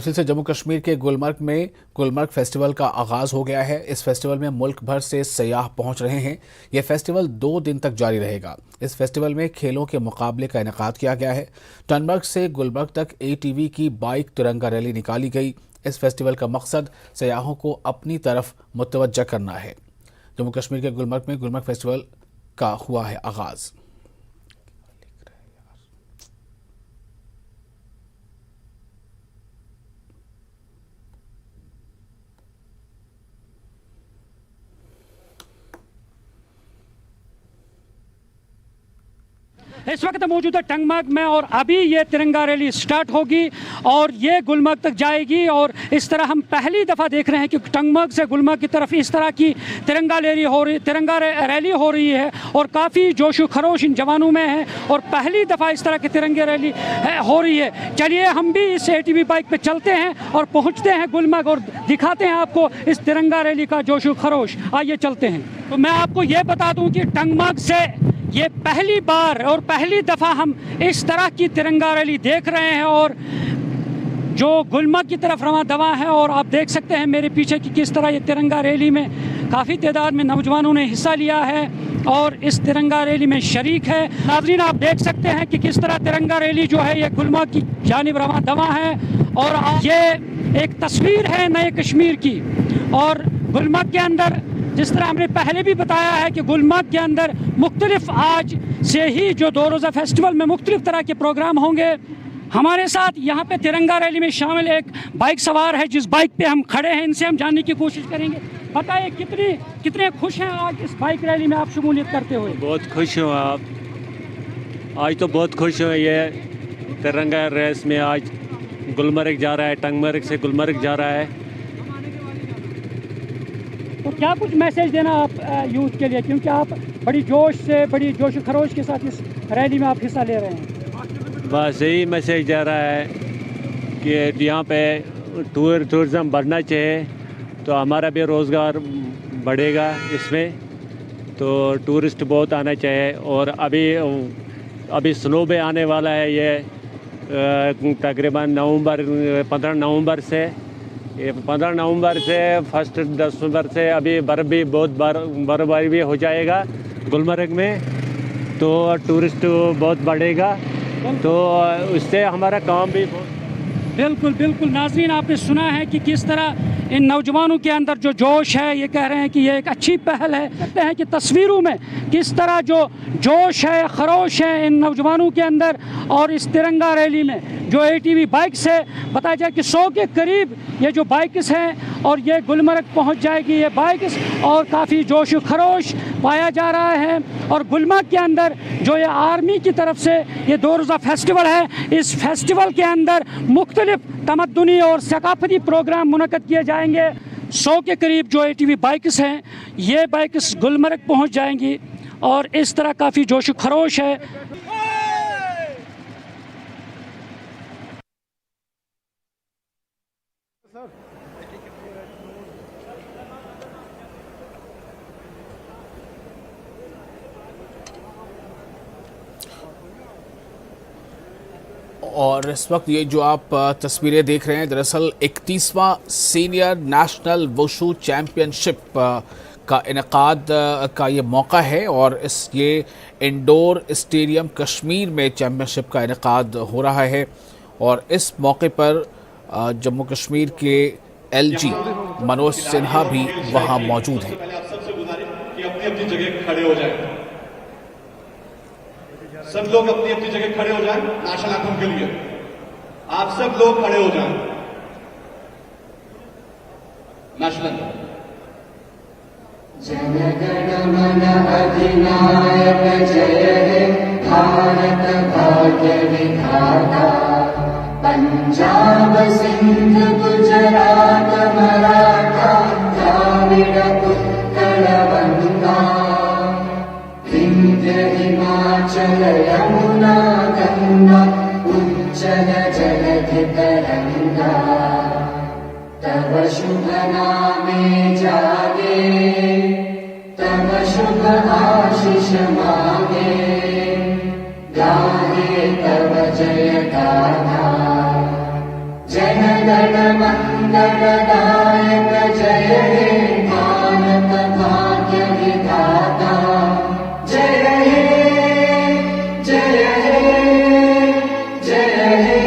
फिर से जम्मू कश्मीर के गुलमर्ग में गुलमर्ग फेस्टिवल का आगाज हो गया है। इस फेस्टिवल में मुल्क भर से सयाह पहुंच रहे हैं। यह फेस्टिवल 2 दिन तक जारी रहेगा। इस फेस्टिवल में खेलों के मुकाबले का इनेकाद किया गया है। टनबर्ग से गुलमर्ग तक ATV की बाइक तिरंगा रैली निकाली गई। इस फेस्टिवल का मकसद सयाहों को अपनी तरफ मुतवज्जा करना है। जम्मू कश्मीर के गुलमर्ग में गुलमर्ग फेस्टिवल का हुआ है आगाज। इस वक्त मौजूद है टंगमर्ग में और अभी ये तिरंगा रैली स्टार्ट होगी और ये गुलमर्ग तक जाएगी। और इस तरह हम पहली दफ़ा देख रहे हैं कि टंगमर्ग से गुलमर्ग की तरफ इस तरह की तिरंगा रैली हो रही है और काफ़ी जोश खरोश इन जवानों में है और पहली दफ़ा इस तरह की तिरंगे रैली हो रही है। चलिए हम भी इस ATV बाइक पे चलते हैं और पहुँचते हैं गुलमर्ग और दिखाते हैं आपको इस तिरंगा रैली का जोश खरोश। आइए चलते हैं। तो मैं आपको ये बता दूँ कि टंगमर्ग से ये पहली बार और पहली दफ़ा हम इस तरह की तिरंगा रैली देख रहे हैं और जो गुलमर्ग की तरफ रवां दवा है। और आप देख सकते हैं मेरे पीछे कि किस तरह ये तिरंगा रैली में काफ़ी तादाद में नौजवानों ने हिस्सा लिया है और इस तिरंगा रैली में शरीक है। नाज़रीन आप देख सकते हैं कि किस तरह तिरंगा रैली जो है ये गुलमर्ग की जानिब रवां दवा है और ये एक तस्वीर है नए कश्मीर की। और गुलमर्ग के अंदर जिस तरह हमने पहले भी बताया है कि गुलमर्ग के अंदर मुख्तलिफ आज से ही जो 2 रोज़ा फेस्टिवल में मुख्तलिफ तरह के प्रोग्राम होंगे। हमारे साथ यहाँ पे तिरंगा रैली में शामिल एक बाइक सवार है जिस बाइक पे हम खड़े हैं। इनसे हम जानने की कोशिश करेंगे। बताइए कितने खुश हैं आज इस बाइक रैली में आप शमूलियत करते हुए? बहुत खुश हूँ आप आज तो बहुत खुश हूँ। ये तिरंगा रेस में आज गुलमर्ग जा रहा है, टंगमर्ग से गुलमर्ग जा रहा है। तो क्या कुछ मैसेज देना आप यूथ के लिए, क्योंकि आप बड़ी जोश खरोश के साथ इस रैली में आप हिस्सा ले रहे हैं? बस यही मैसेज दे रहा है कि यहाँ पे टूरिज़म बढ़ना चाहिए तो हमारा भी रोज़गार बढ़ेगा इसमें। तो टूरिस्ट बहुत आना चाहिए और अभी स्नो भी आने वाला है। ये तकरीबन 15 नवंबर से 15 नवंबर से 1 दिसंबर से अभी बर्फबारी भी हो जाएगा गुलमर्ग में, तो टूरिस्ट बहुत बढ़ेगा तो उससे हमारा काम भी बिल्कुल नाज़रीन आपने सुना है कि किस तरह इन नौजवानों के अंदर जो जोश है, ये कह रहे हैं कि ये एक अच्छी पहल है। कहते हैं कि तस्वीरों में किस तरह जो जोश है, खरोश है इन नौजवानों के अंदर। और इस तिरंगा रैली में जो ATV बाइक्स है, बताया जाए कि 100 के करीब ये जो बाइक्स हैं और ये गुलमर्ग पहुंच जाएगी ये बाइक्स और काफ़ी जोश खरोश पाया जा रहा है। और गुलमर्ग के अंदर जो ये आर्मी की तरफ से ये 2 रोज़ा फेस्टिवल है, इस फेस्टिवल के अंदर मुख्तलिफ तमद्दुनी और सकाफती प्रोग्राम मुनक़द किए जाएंगे। 100 के करीब जो ATV बाइक्स हैं ये बाइक्स गुलमर्ग पहुंच जाएंगी और इस तरह काफ़ी जोश खरोश है। और इस वक्त ये जो आप तस्वीरें देख रहे हैं दरअसल 31वां सीनियर नेशनल वुशु चैम्पियनशिप का इनेकाद का ये मौका है और ये इंडोर स्टेडियम कश्मीर में चैम्पियनशिप का इनेकाद हो रहा है। और इस मौके पर जम्मू कश्मीर के LG मनोज सिन्हा भी वहाँ मौजूद हैं। सब लोग अपनी अपनी जगह खड़े हो जाएं नेशनल एंथम के लिए। आप सब लोग खड़े हो जाएं नेशनल एंथम। जनगण मन अधिनायक जय हे भारत भाग्य विधाता। पंजाब सिंध गुजरात मराठा द्राविड़ उत्कल गंगा। विंध्य हिमाचल यमुना गंगा उज्जल जलधि तरंगा। तव शुभ नामे जागे तव शुभ आशीष मांगे। गाहे तव जय गाथा जन गणमङ्गलदायक जय हे भारत भाग्य विधाता जय हे जय हे जय हे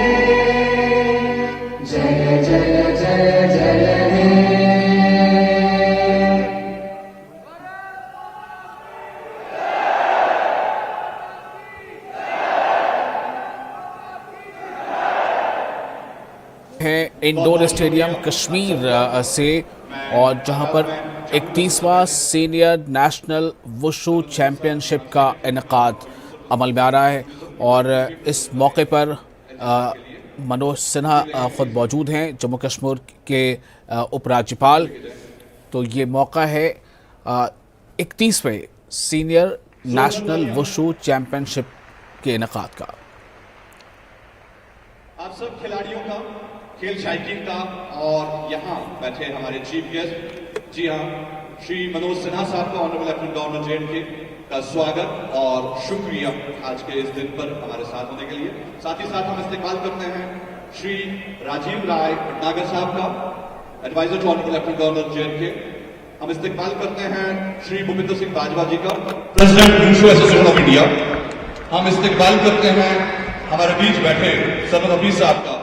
जय जय जय जय हे है इंडोर स्टेडियम कश्मीर से, और जहां पर 31वां सीनियर नेशनल वुशु चैंपियनशिप का इनेकाद अमल में आ रहा है। और इस मौके पर मनोज सिन्हा खुद मौजूद हैं, जम्मू कश्मीर के उपराज्यपाल। तो ये मौका है 31वें सीनियर नेशनल वुशु चैंपियनशिप के इनेकाद का। आप सब खिलाड़ियों का, खेल शायकीन का और यहाँ बैठे हमारे चीफ गेस्ट, जी हाँ, श्री मनोज सिन्हा साहब का, ऑनरेबल लेफ्टिनेंट गवर्नर जे&के का स्वागत और शुक्रिया आज के इस दिन पर हमारे साथ होने के लिए। साथ ही साथ हम इस्तेमाल करते हैं श्री राजीव राय भटनागर साहब का, advisor to honourable lieutenant governor J and K. हम इस्तेमाल करते हैं श्री भूपेंद्र सिंह बाजवा जी का, president wushu association of India. हम इस्तेमाल करते हैं हमारे बीच बैठे सरमद हफीज साहब का,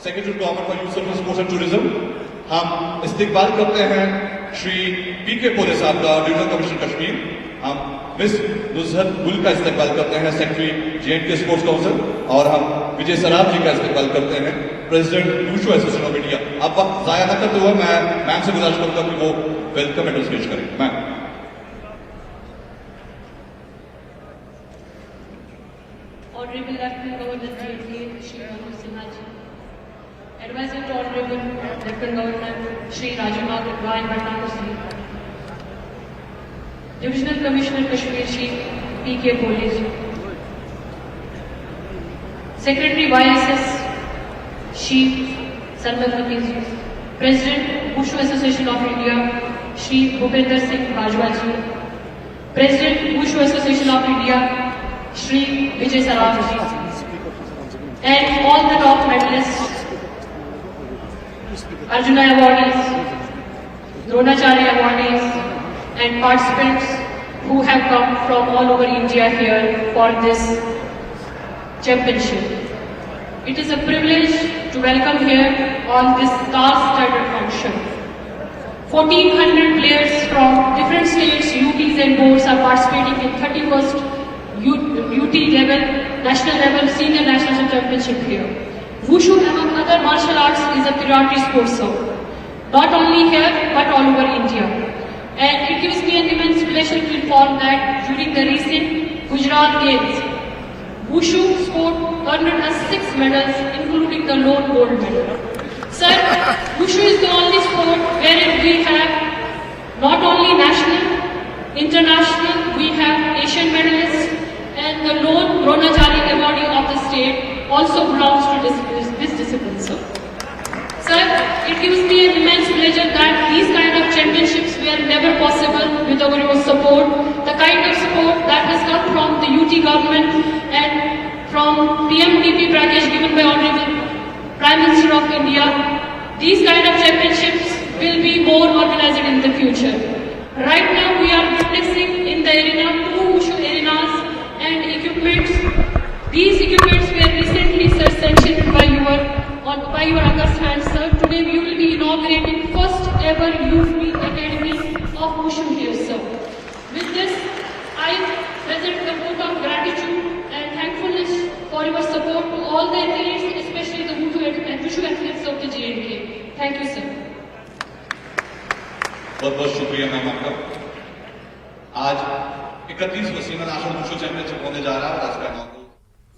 secretary government for youth service sports and tourism. हम इस्तेमाल करते हैं श्री पीके पोले साहब का, डिविजनल कमिश्नर कश्मीर। हम मिस नुज़हत गुल का इस्तेमाल करते हैं, सेक्रेटरी जे&के स्पोर्ट्स काउंसिल। और हम विजय सराफ जी का इस्तेमाल करते हैं, president wushu association of India. अब वक्त जाया न करते हुए मैं मैम से गुजारिश करूंगा कि वो वेलकम एड्रेस पेश करें। Ma'am. Honorable Lieutenant Governor J&K, Shri Manoj Sinha ji, Advisor to Honorable Lieutenant Governor Shri Rajiv Rai Bhatnagar ji, Divisional Commissioner Kashmir Shri P.K. Pole ji, Secretary YSS Shri Sarmad Hafiz ji, President Wushu Association of India Shri Bhupender Singh Bajwa ji, President Wushu Association of India Shri Vijay Saraf ji, and all the top medalists, Arjuna awardees, Dronacharya awardees, and participants who have come from all over India here for this championship. It is a privilege to welcome here on this star-studded function. 1,400 players from different states, UTs and boards are participating in 31st UT level, national level, senior national championship here. Wushu, among other martial arts, is a priority sport zone, not only here but all over India. And it gives me an immense pleasure to inform that during the recent Gujarat Games, Wushu sport earned us 6 medals, including the lone gold medal. Sir, Wushu is the only sport wherein we have not only national, international, we have Asian medalists, and the lone Dronacharya awardee of the state also belongs to this discipline, sir. Sir, it gives me an immense pleasure that these kind of championships were never possible without your support. The kind of support that has come from the UT government and from PMDP package given by Honorable Prime Minister of India. These kind of championships will be more organized in the future. Right now we are witnessing in the arena 2 Wushu arenas and equipments. These equipments were recently sanctioned by your August hand, sir. Today we will be inaugurating first ever youth academy of Wushu here, sir. With this, I present the vote of gratitude and thankfulness for your support to all the athletes, especially the Wushu athletes of the J&K. Thank you, sir. बहुत बहुत शुक्रिया ma'am आपका। आज 31वां senior national wushu championship होने जा रहा है, आज का